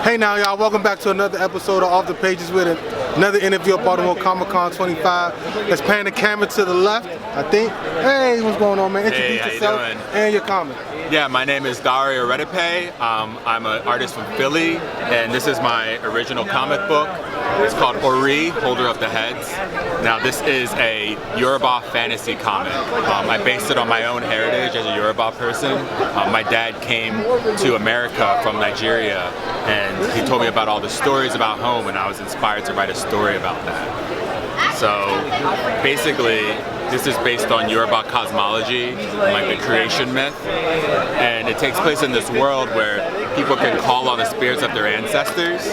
Hey now, y'all, welcome back to another episode of Off the Pages with another interview at Baltimore Comic Con 25. Let's pan the camera to the left, I think. Hey, what's going on, man? Introduce yourself and your comic. Yeah, my name is Oridipe. I'm an artist from Philly, and this is my original comic book. It's called Ori, Holder of the Heads. Now, this is a Yoruba fantasy comic. I based it on my own heritage as a Yoruba person. My dad came to America from Nigeria, and he told me about all the stories about home, and I was inspired to write a story about that. So, basically, this is based on Yoruba cosmology, like the creation myth, and it takes place in this world where people can call on the spirits of their ancestors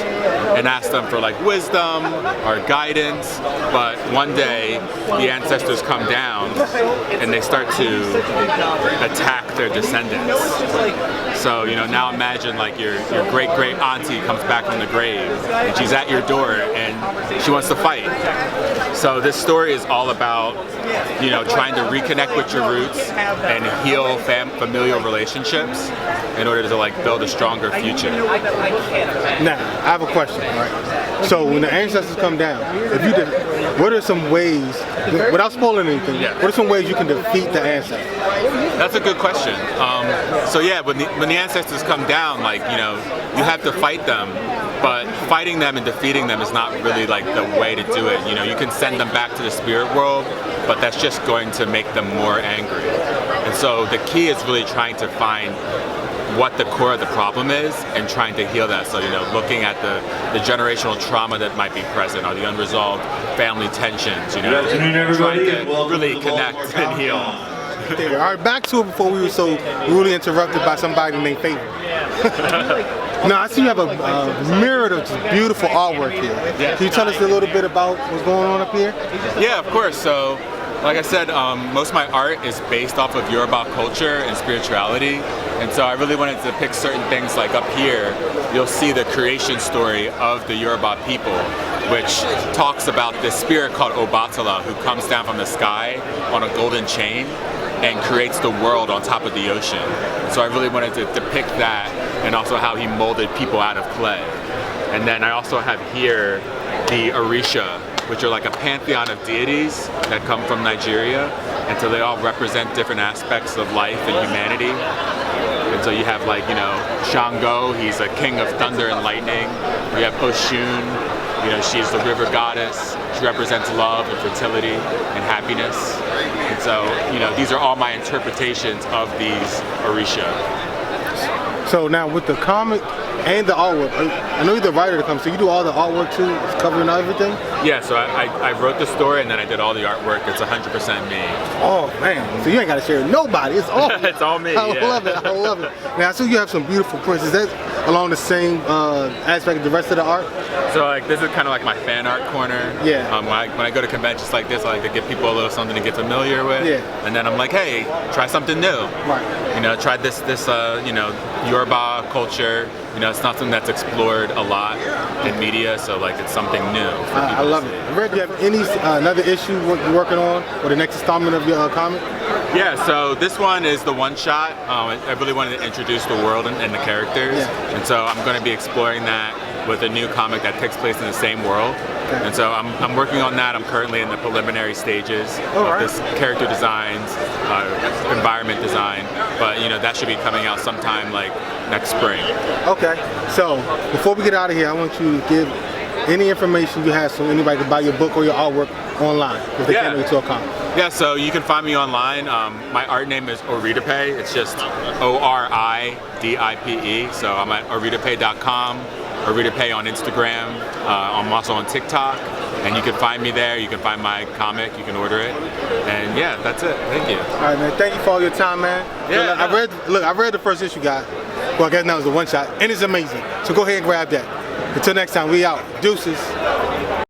and ask them for like wisdom or guidance, but one day the ancestors come down and they start to attack their descendants. So, you know, now imagine like your great-great auntie comes back from the grave and she's at your door and she wants to fight. So this story is all about, you know, trying to reconnect with your roots and heal familial relationships in order to like build a stronger future. Now, I have a question, right? So when the ancestors come down, what are some ways, without spoiling anything, what are some ways you can defeat the ancestors? That's a good question. So yeah, when the ancestors come down, like, you know, you have to fight them, but fighting them and defeating them is not really like the way to do it. You know, you can send them back to the spirit world, but that's just going to make them more angry. And so the key is really trying to find what the core of the problem is and trying to heal that. So, you know, looking at the generational trauma that might be present or the unresolved family tensions, you know, trying to really connect and heal. All right, back to it before we were so rudely interrupted by somebody named Favorite. Now, I see you have a mirror of just beautiful artwork here. Yeah. Can you tell us a little bit about what's going on up here? Yeah, of course. So, like I said, most of my art is based off of Yoruba culture and spirituality. And so I really wanted to pick certain things. Like up here, you'll see the creation story of the Yoruba people, which talks about this spirit called Obatala who comes down from the sky on a golden chain and creates the world on top of the ocean. So I really wanted to depict that and also how he molded people out of clay. And then I also have here the Orisha, which are like a pantheon of deities that come from Nigeria. And so they all represent different aspects of life and humanity. And so you have like, you know, Shango, he's a king of thunder and lightning. You have Oshun, you know, she's the river goddess. She represents love and fertility and happiness. And so, you know, these are all my interpretations of these Orisha. So now with the comic and the artwork, I know you're the writer to come, so you do all the artwork too, covering everything? Yeah, so I wrote the story and then I did all the artwork. It's 100% me. Oh man, so you ain't got to share with nobody, it's all It's all me, I love it, I love it. Now I see you have some beautiful prints. Is that along the same aspect of the rest of the art? So like this is kind of like my fan art corner. Yeah. When I go to conventions like this, I like to give people a little something to get familiar with. Yeah. And then I'm like, hey, try something new. Right. You know, try this you know, Yoruba culture. You know, it's not something that's explored a lot in media, so like it's something new. I love it. Do you have any another issue you're working on, or the next installment of your comic? Yeah, so this one is the one shot. I really wanted to introduce the world and the characters, and so I'm going to be exploring that with a new comic that takes place in the same world. Okay. And so I'm working on that. I'm currently in the preliminary stages of this character designs, environment design, but you know that should be coming out sometime like next spring. Okay, so before we get out of here, I want you to give any information you have so anybody can buy your book or your artwork online if they can't make it to a comic. Yeah, so you can find me online. My art name is Oridipe. It's just Oridipe. So I'm at oridipe.com, Oridipe on Instagram. I'm also on TikTok. And you can find me there. You can find my comic. You can order it. And yeah, that's it. Thank you. All right, man. Thank you for all your time, man. Yeah. I read the first issue you got. Well, I guess now it's a one shot, and it's amazing. So go ahead and grab that. Until next time, we out. Deuces.